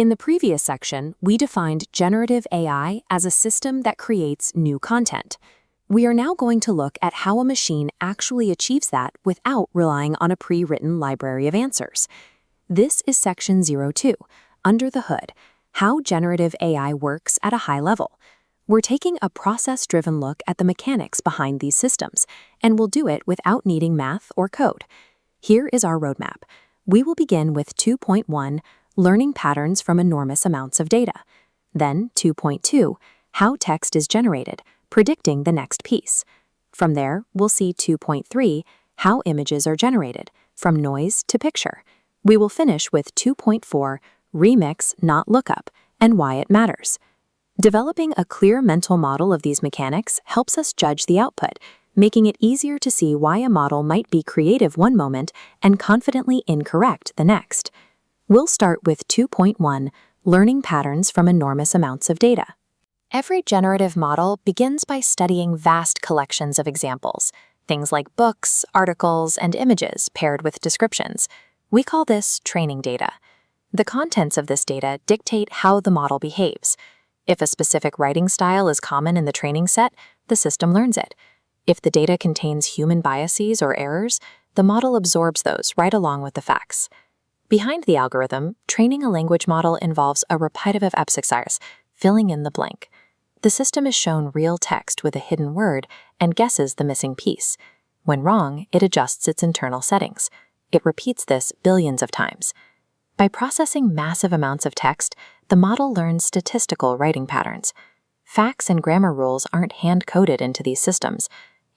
In the previous section, we defined generative AI as a system that creates new content. We are now going to look at how a machine actually achieves that without relying on a pre-written library of answers. This is section 02, Under the Hood, How Generative AI Works at a High Level. We're taking a process-driven look at the mechanics behind these systems, and we'll do it without needing math or code. Here is our roadmap. We will begin with 2.1, Learning Patterns from Enormous Amounts of Data. Then 2.2, How Text is Generated, Predicting the Next Piece. From there, we'll see 2.3, How Images are Generated, From Noise to Picture. We will finish with 2.4, Remix, Not Lookup, and Why It Matters. Developing a clear mental model of these mechanics helps us judge the output, making it easier to see why a model might be creative one moment and confidently incorrect the next. We'll start with 2.1, Learning Patterns from Enormous Amounts of Data. Every generative model begins by studying vast collections of examples, things like books, articles, and images paired with descriptions. We call this training data. The contents of this data dictate how the model behaves. If a specific writing style is common in the training set, the system learns it. If the data contains human biases or errors, the model absorbs those right along with the facts. Behind the algorithm, training a language model involves a repetitive exercise, filling in the blank. The system is shown real text with a hidden word and guesses the missing piece. When wrong, it adjusts its internal settings. It repeats this billions of times. By processing massive amounts of text, the model learns statistical writing patterns. Facts and grammar rules aren't hand-coded into these systems.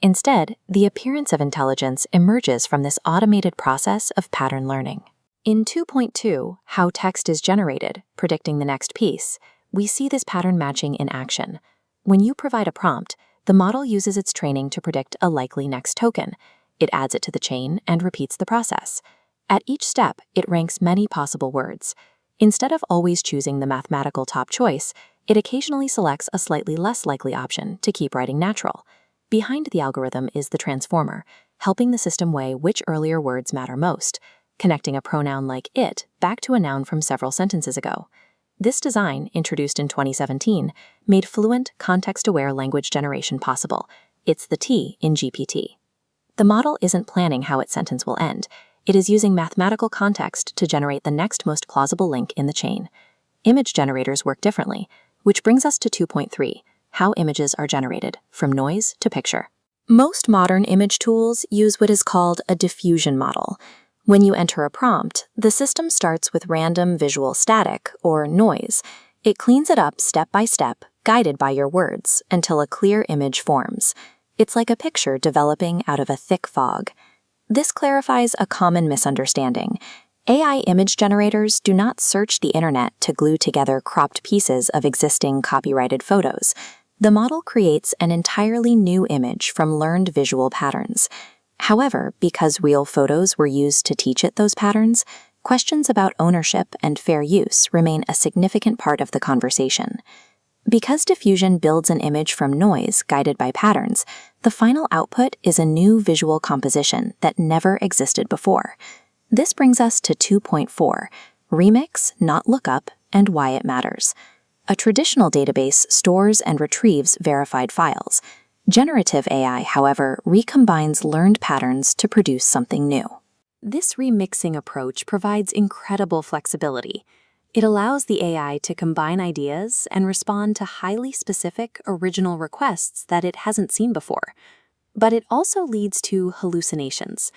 Instead, the appearance of intelligence emerges from this automated process of pattern learning. In 2.2, How Text is Generated, Predicting the Next Piece, we see this pattern matching in action. When you provide a prompt, the model uses its training to predict a likely next token. It adds it to the chain and repeats the process. At each step, it ranks many possible words. Instead of always choosing the mathematical top choice, it occasionally selects a slightly less likely option to keep writing natural. Behind the algorithm is the transformer, helping the system weigh which earlier words matter most, connecting a pronoun like it back to a noun from several sentences ago. This design, introduced in 2017, made fluent, context-aware language generation possible. It's the T in GPT. The model isn't planning how its sentence will end. It is using mathematical context to generate the next most plausible link in the chain. Image generators work differently, which brings us to 2.3, How Images are Generated, From Noise to Picture. Most modern image tools use what is called a diffusion model. When you enter a prompt, the system starts with random visual static, or noise. It cleans it up step by step, guided by your words, until a clear image forms. It's like a picture developing out of a thick fog. This clarifies a common misunderstanding. AI image generators do not search the internet to glue together cropped pieces of existing copyrighted photos. The model creates an entirely new image from learned visual patterns. However, because real photos were used to teach it those patterns, questions about ownership and fair use remain a significant part of the conversation. Because diffusion builds an image from noise guided by patterns, the final output is a new visual composition that never existed before. This brings us to 2.4, Remix, Not Lookup, and Why It Matters. A traditional database stores and retrieves verified files. Generative AI, however, recombines learned patterns to produce something new. This remixing approach provides incredible flexibility. It allows the AI to combine ideas and respond to highly specific, original requests that it hasn't seen before. But it also leads to hallucinations.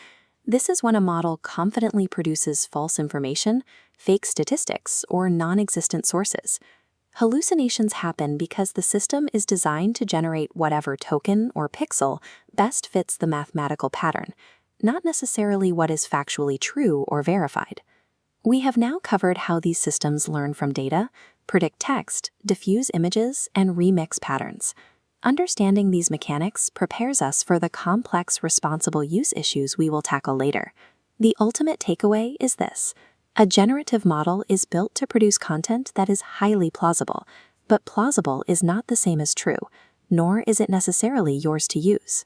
This is when a model confidently produces false information, fake statistics, or non-existent sources. Hallucinations happen because the system is designed to generate whatever token or pixel best fits the mathematical pattern, not necessarily what is factually true or verified. We have now covered how these systems learn from data, predict text, diffuse images, and remix patterns. Understanding these mechanics prepares us for the complex responsible use issues we will tackle later. The ultimate takeaway is this. A generative model is built to produce content that is highly plausible, but plausible is not the same as true, nor is it necessarily yours to use.